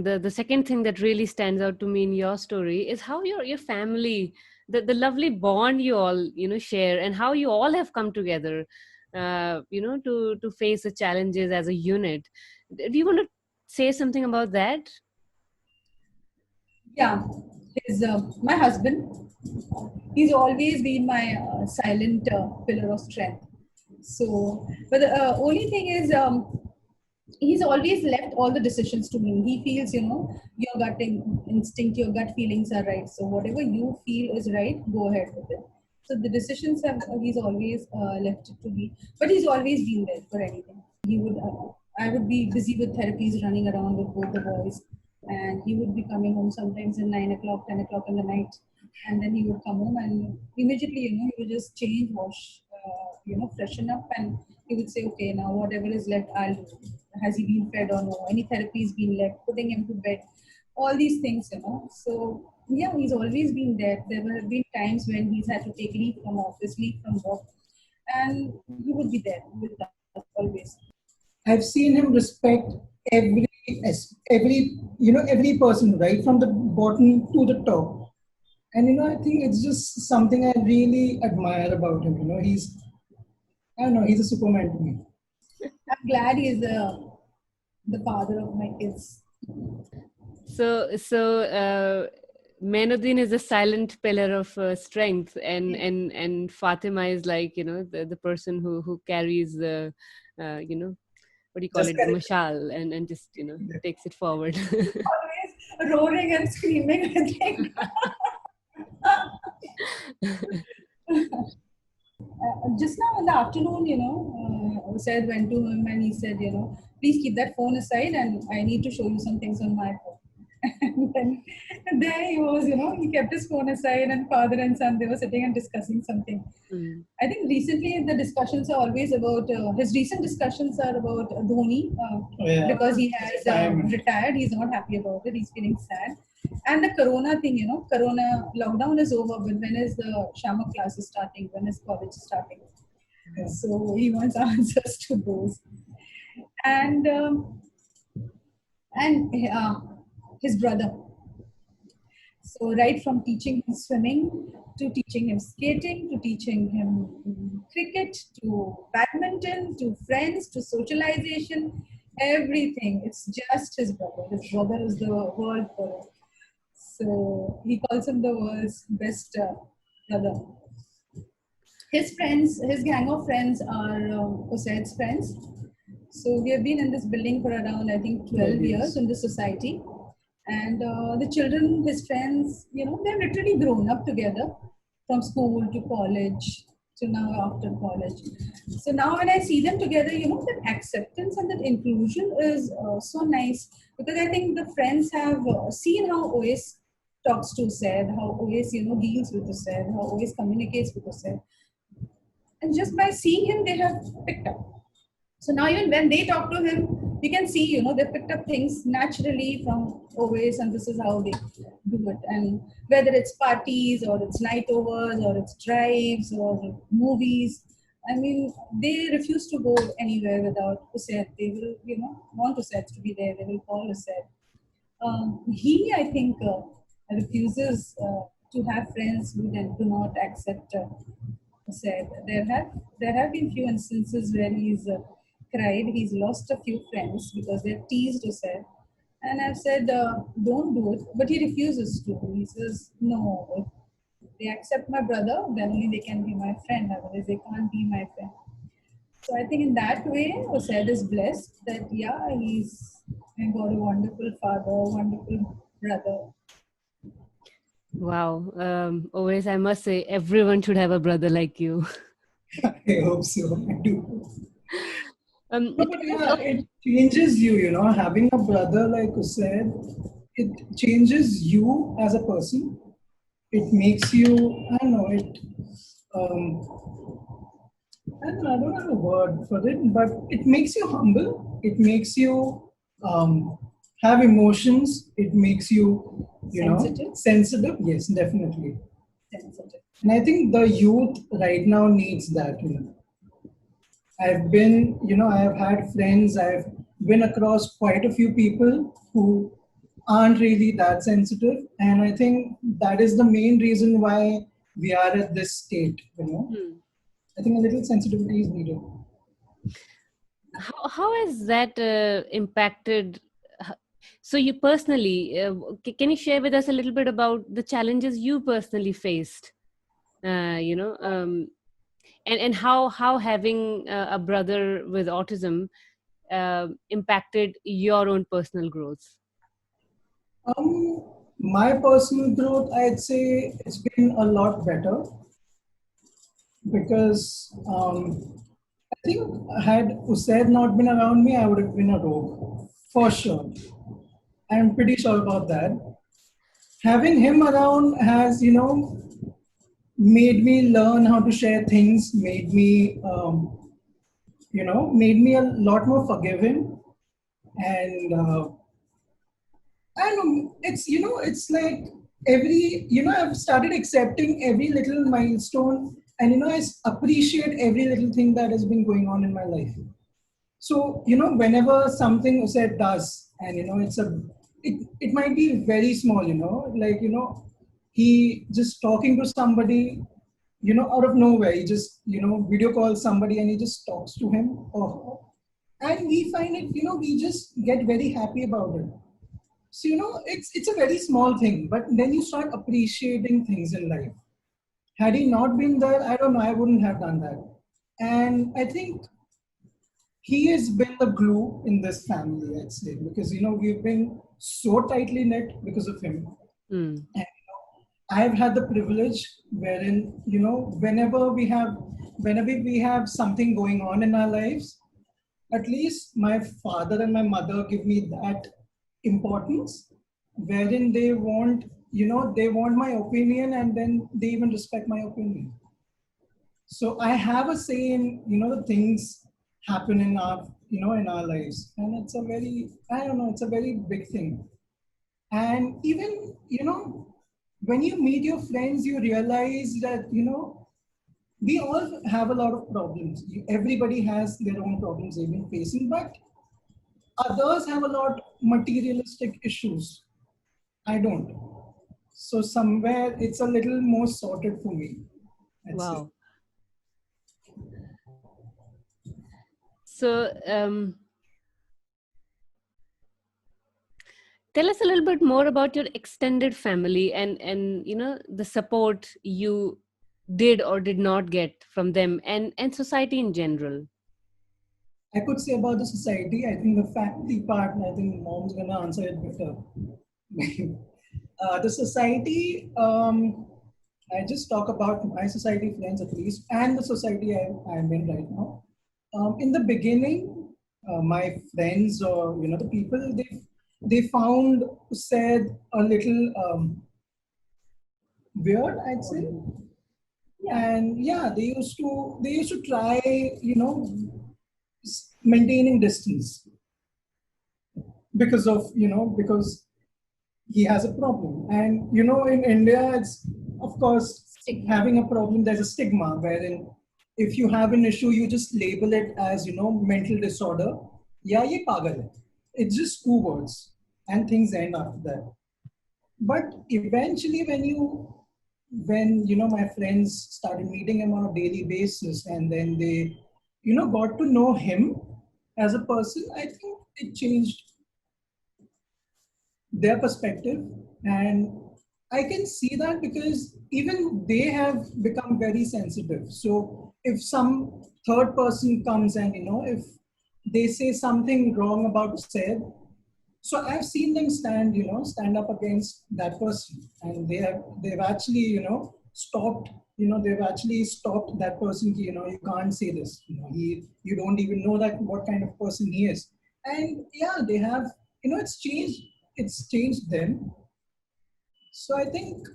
think the second thing that really stands out to me in your story is how your family, the lovely bond you all share, and how you all have come together to face the challenges as a unit. Do you want to say something about that? Yeah, my husband. He's always been my silent pillar of strength. So, but the only thing is, he's always left all the decisions to me. He feels, your gut instinct, your gut feelings are right. So whatever you feel is right, go ahead with it. So the decisions have he's always left it to me. But he's always been there for anything. He would, I would be busy with therapies, running around with both the boys, and he would be coming home sometimes at 9 o'clock, 10 o'clock in the night, and then he would come home and immediately, he would just change, wash, freshen up, and he would say, okay, now whatever is left, I'll do. Has he been fed or no? Any therapy has been left, putting him to bed, all these things. So, yeah, he's always been there. There have been times when he's had to take leave from office, leave from work, and he would be there with us always. I've seen him respect every every person, right from the bottom to the top. And I think it's just something I really admire about him. I don't know, he's a superman to me. I'm glad he's the father of my kids. So Mainuddin is a silent pillar of strength, and Fatima is like the person who carries the what do you call it, the mashal, and just takes it forward. Always roaring and screaming, I think. Just now in the afternoon, Usaid went to him and he said, please keep that phone aside and I need to show you some things on my phone. And then there he was, he kept his phone aside, and father and son, they were sitting and discussing something. I think recently the discussions are always about, his recent discussions are about Dhoni, because he has retired. He's not happy about it. He's feeling sad. And the corona thing, corona lockdown is over, but when is the Shama classes starting? When is college starting? Yeah. So he wants answers to those. And his brother. So right from teaching him swimming, to teaching him skating, to teaching him cricket, to badminton, to friends, to socialization, everything. It's just his brother. His brother is the world for him. So he calls him the world's best brother. His friends, his gang of friends are Usaid's friends. So we have been in this building for around, I think, 12 years in this society. And the children, his friends, they've literally grown up together from school to college to now after college. So now when I see them together, that acceptance and that inclusion is so nice, because I think the friends have seen how Owais talks to Usaid, how Owais, deals with Usaid, how Owais communicates with Usaid. And just by seeing him, they have picked up. So now even when they talk to him, you can see, they picked up things naturally from Owais, and this is how they do it. And whether it's parties or it's night overs or it's drives or movies, I mean, they refuse to go anywhere without Usaid. They will, want Usaid to be there. They will call Usaid. He, I think, refuses to have friends who then do not accept Usaid. There have been few instances where he's cried. He's lost a few friends because they've teased Usaid. And I've said, don't do it. But he refuses to. He says, no, if they accept my brother, then only they can be my friend. Otherwise, they can't be my friend. So I think in that way, Usaid is blessed that, yeah, he's got a wonderful father, wonderful brother. Wow. Owais, I must say, everyone should have a brother like you. I hope so. I do. It changes you, having a brother like Usaid, it changes you as a person. It makes you, I don't know, I don't have a word for it, but it makes you humble. It makes you have emotions. It makes you, sensitive. Yes, definitely. Sensitive. And I think the youth right now needs that, I've been, I have had friends, I've been across quite a few people who aren't really that sensitive, and I think that is the main reason why we are at this state. Hmm. I think a little sensitivity is needed. How has that impacted? h- So you personally, can you share with us a little bit about the challenges you personally faced? You know, and how having a brother with autism impacted your own personal growth. My personal growth, I'd say it's been a lot better because I think had Usaid not been around me, I would have been a rogue for sure. I'm pretty sure about that. Having him around has, made me learn how to share things, made me a lot more forgiving. And I don't know, it's like I've started accepting every little milestone, and, appreciate every little thing that has been going on in my life. So, whenever something said does, and, it might be very small, like, he just talking to somebody, out of nowhere, he just, video calls somebody and he just talks to him or her. And we find it, we just get very happy about it. So, it's a very small thing, but then you start appreciating things in life. Had he not been there, I don't know, I wouldn't have done that. And I think he has been the glue in this family, I'd say, because, we've been so tightly knit because of him. Hmm. And, I've had the privilege wherein, whenever we have something going on in our lives, at least my father and my mother give me that importance, wherein they want my opinion, and then they even respect my opinion. So I have a say in, the things happen in our lives, and it's a very, I don't know, it's a very big thing. And even, when you meet your friends, you realize that, we all have a lot of problems. Everybody has their own problems they've been facing, but others have a lot materialistic issues. I don't. So somewhere it's a little more sorted for me, I'd say. Wow. So tell us a little bit more about your extended family, and the support you did or did not get from them, and society in general. I could say about the society, I think the family part, I think mom's gonna answer it better. The society, I just talk about my society friends at least, and the society I'm in right now. In the beginning, my friends, or, the people, they found said a little weird, I'd say. And yeah, they used to try, maintaining distance because he has a problem. And, in India, it's, of course, having a problem, there's a stigma wherein if you have an issue, you just label it as, mental disorder. Yeah, ye pagal hai. It's just two words, and things end after that. But eventually, when my friends started meeting him on a daily basis, and then they, got to know him as a person, I think it changed their perspective. And I can see that because even they have become very sensitive. So if some third person comes and, if they say something wrong about said, so I've seen them stand up against that person, and they've actually, they've actually stopped that person. You can't say this. You don't even know that what kind of person he is. And yeah, they have, it's changed them. So I think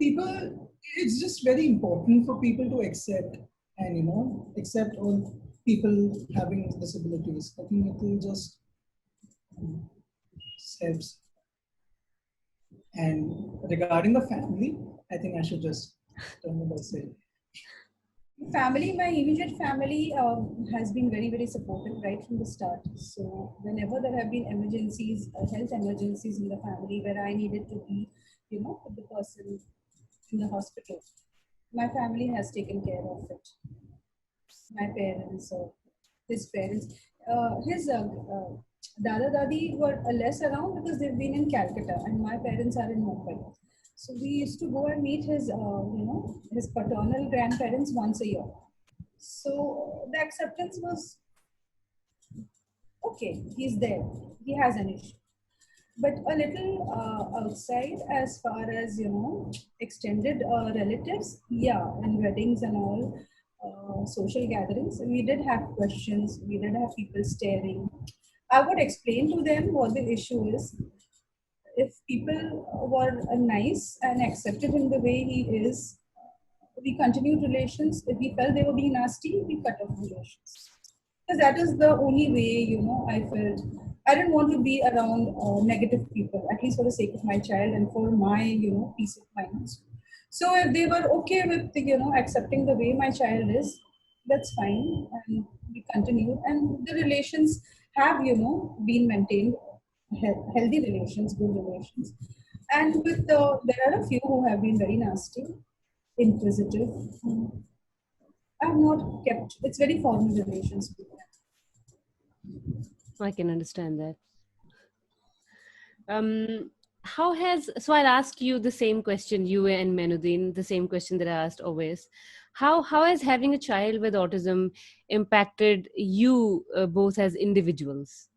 it's just very important for people to accept, and, accept all people having disabilities. I think it will just helps. And regarding the family, I think I should just turn it aside. Family, my immediate family has been very, very supportive right from the start. So whenever there have been emergencies, health emergencies in the family where I needed to be, with the person in the hospital, my family has taken care of it. My parents, his parents, his dada dadi were less around because they've been in Calcutta, and my parents are in Mumbai. So we used to go and meet his, his paternal grandparents once a year. So the acceptance was okay. He's there. He has an issue, but a little outside as far as extended relatives, yeah, and weddings and all. Social gatherings, we did have questions, we did have people staring. I would explain to them what the issue is. If people were nice and accepted him the way he is, we continued relations. If we felt they were being nasty, we cut off relations. Because that is the only way, I felt. I didn't want to be around negative people, at least for the sake of my child and for my, peace of mind. So if they were okay with, accepting the way my child is, that's fine. And we continued. And the relations have, been maintained, healthy relations, good relations. And with there are a few who have been very nasty, inquisitive. I have not kept. It's very formal relations with them. I can understand that. How has, so I'll ask you the same question, you and Mainuddin, the same question that I asked always. How has having a child with autism impacted you both as individuals?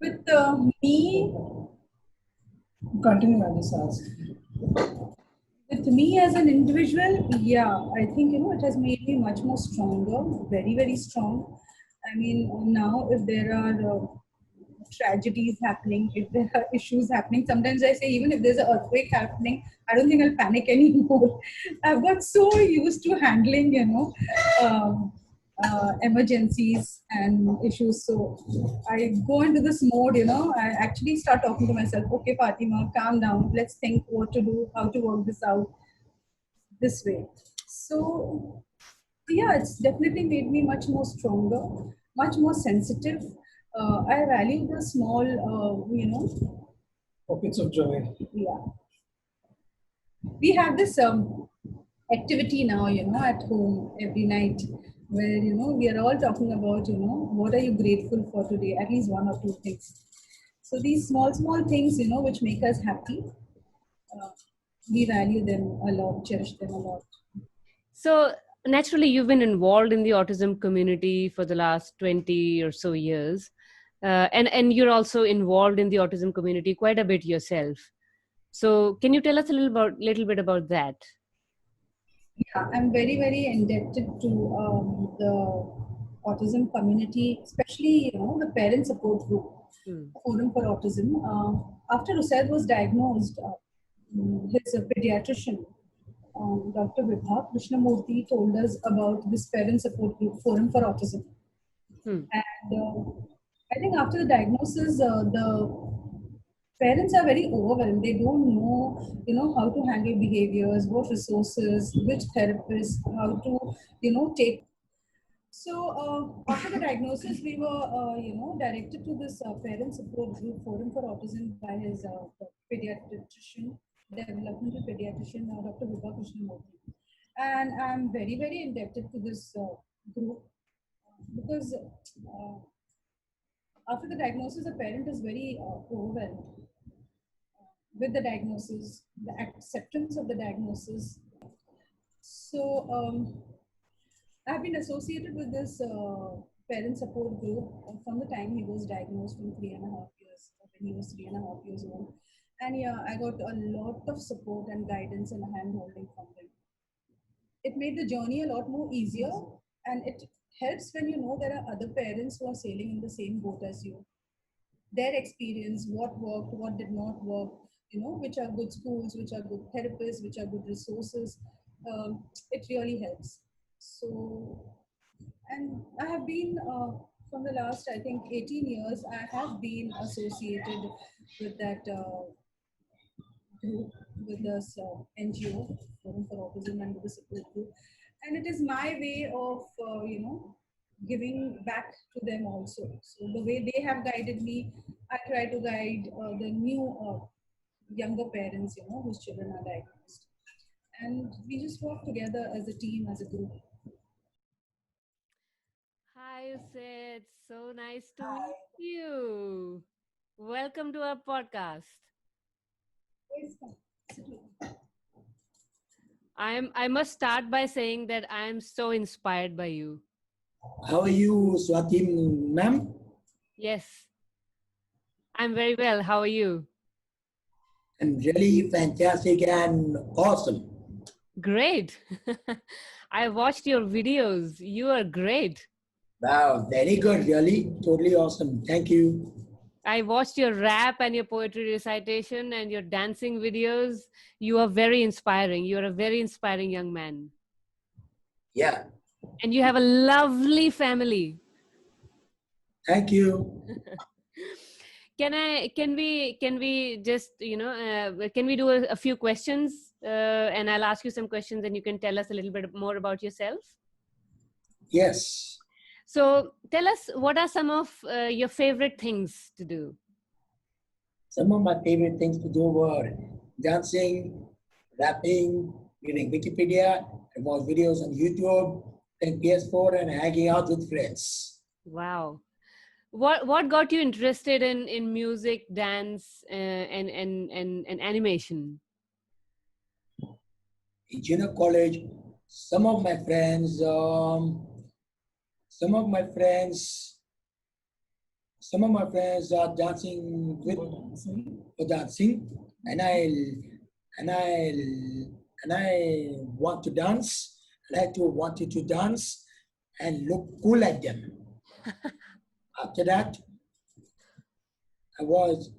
With me, Continue, I just asked. with me as an individual, yeah, I think it has made me much more stronger, very, very strong. I mean, now if there are tragedies happening, if there are issues happening, sometimes I say even if there's an earthquake happening, I don't think I'll panic anymore. I've got so used to handling, um, emergencies and issues. So I go into this mode, I actually start talking to myself, okay, Fatima, calm down. Let's think what to do, how to work this out this way. So, yeah, it's definitely made me much more stronger, much more sensitive. I value the small, Pockets of joy. yeah. We have this activity now, at home every night where, we are all talking about, what are you grateful for today? At least one or two things. So these small, small things, which make us happy, uh, we value them a lot, cherish them a lot. So naturally, you've been involved in the autism community for the last 20 or so years. And you're also involved in the autism community quite a bit yourself. So can you tell us a little bit about that? Yeah, I'm very, very indebted to the autism community, especially the parent support group, Hmm. Forum for Autism. After Usaid was diagnosed, his pediatrician, Dr. Vibha Krishnamurthy, told us about this parent support group, Forum for Autism. Hmm. And I think after the diagnosis, the parents are very overwhelmed. They don't know, how to handle behaviors, what resources, which therapists, how to, take. So after the diagnosis, we were, directed to this parent support group, Forum for Autism, by his pediatrician, developmental pediatrician, Dr. Vibha Krishnamurthy. And I'm very, very indebted to this group because after the diagnosis, the parent is very overwhelmed with the diagnosis, the acceptance of the diagnosis. So I've been associated with this parent support group from the time he was diagnosed from 3.5 years, when he was 3.5 years old. And yeah, I got a lot of support and guidance and hand holding from them. It made the journey a lot more easier, and it helps when you know there are other parents who are sailing in the same boat as you, their experience, what worked, what did not work, which are good schools, which are good therapists, which are good resources. It really helps. So, and I have been, from the last, I think, 18 years, I have been associated with that group, with this NGO, Forum for Autism and Disability. And it is my way of, giving back to them also. So the way they have guided me, I try to guide the new younger parents, whose children are diagnosed. And we just work together as a team, as a group. Hi, Usaid. So nice to meet you. Welcome to our podcast. Yes, ma'am. I must start by saying that I am so inspired by you. How are you, Swatim, ma'am? Yes, I'm very well. How are you? I'm really fantastic and awesome. Great. I watched your videos. You are great. Wow, very good, really. Totally awesome. Thank you. I watched your rap and your poetry recitation and your dancing videos. You are very inspiring. You are a very inspiring young man. Yeah, And you have a lovely family. thank you. Can we just, can we do a few questions? And I'll ask you some questions and you can tell us a little bit more about yourself. Yes. So tell us, what are some of your favorite things to do? Some of my favorite things to do were dancing, rapping, reading Wikipedia, and watch videos on YouTube, playing PS4, and hanging out with friends. Wow. What got you interested in music, dance, and animation? In junior college, some of my friends, some of my friends some of my friends are dancing with for dancing, and and I and I want to dance, and I too wanted to dance and look cool like them. After that, I was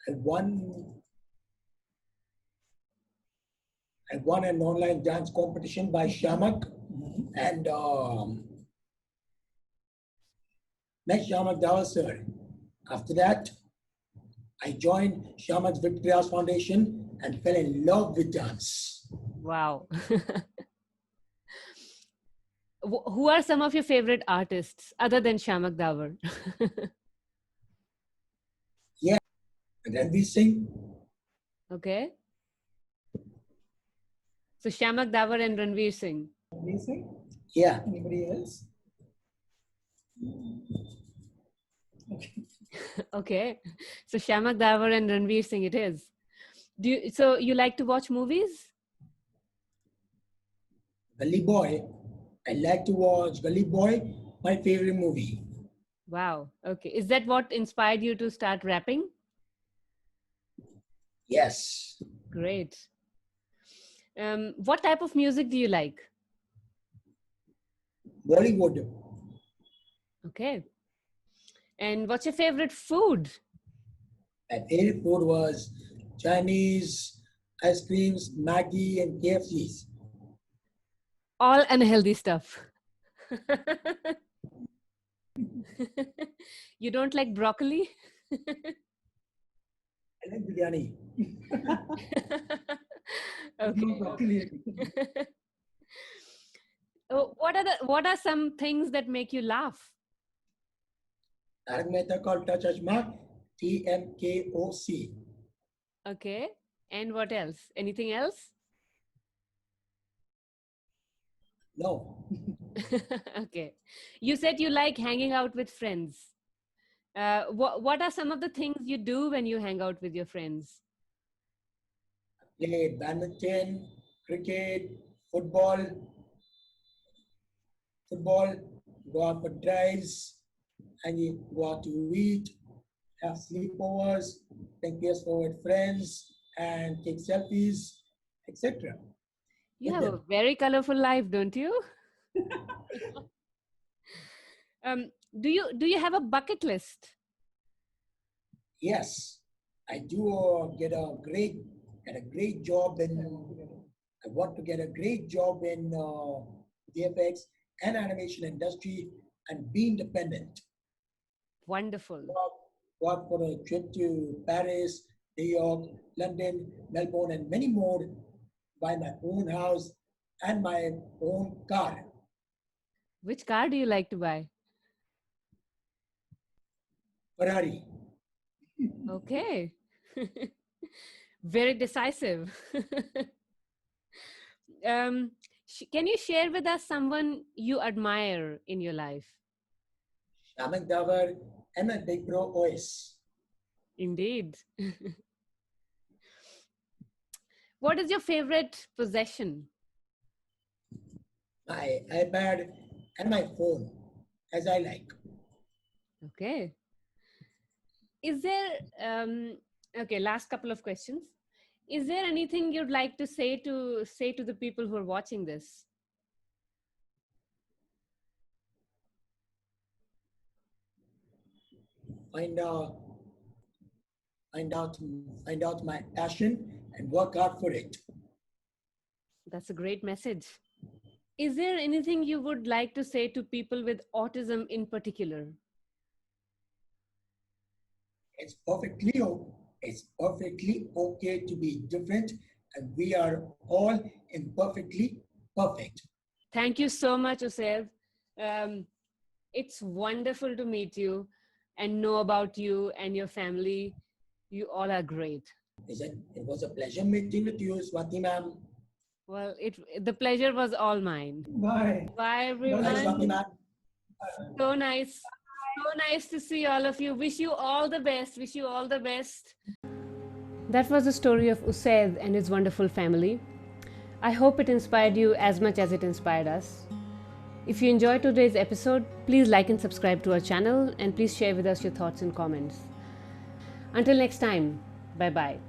I won I won an online dance competition by Shamak, and met Shamak Dawar sir. After that, I joined Shamak's Victoria's Foundation and fell in love with dance. Wow. Who are some of your favorite artists other than Shamak Davar? Yeah, Ranveer Singh. Okay. So Shamak Davar and Ranveer Singh. Amazing. Yeah. Anybody else? Okay. Okay. So Shamak Davar and Ranveer Singh it is. So you like to watch movies? Gully Boy. I like to watch Gully Boy, my favorite movie. Wow. Okay. Is that what inspired you to start rapping? Yes. Great. What type of music do you like? Bollywood. Okay. And what's your favorite food? My favorite food was Chinese, ice creams, Maggi, and KFCs. All unhealthy stuff. You don't like broccoli? I like biryani. Okay. Oh, what are some things that make you laugh? Tarak Mehta called Touch Ashma, TMKOC. Okay. And what else? Anything else? No. Okay. You said you like hanging out with friends. What are some of the things you do when you hang out with your friends? Play badminton, cricket, football, go out for drives, and you go out to eat, have sleepovers, take PS4 with friends, and take selfies, etc. You with have a them. very colorful life, don't you? Do you have a bucket list? Yes, I do get a great job in. I want to get a great job in VFX and animation industry and be independent. Wonderful. Go out for a trip to Paris New York, London, Melbourne, and many more, buy my own house and my own car. Which car do you like to buy? Ferrari. Okay. Very decisive. Can you share with us someone you admire in your life? Shaman Davar and my big bro Owais. Indeed. What is your favorite possession? My iPad and my phone, as I like. Okay. Is there, okay, last couple of questions. Is there anything you'd like to say to the people who are watching this? Find out, find out my passion and work hard for it. That's a great message. Is there anything you would like to say to people with autism in particular? It's perfectly okay to be different, and we are all imperfectly perfect. Thank you so much, Usaid. It's wonderful to meet you and know about you and your family. You all are great. It was a pleasure meeting with you, Swati ma'am. Well, the pleasure was all mine. Bye. Bye, Bye, everyone. Swati ma'am. So nice. So nice to see all of you. Wish you all the best. Wish you all the best. That was the story of Usaid and his wonderful family. I hope it inspired you as much as it inspired us. If you enjoyed today's episode, please like and subscribe to our channel and please share with us your thoughts and comments. Until next time, bye bye.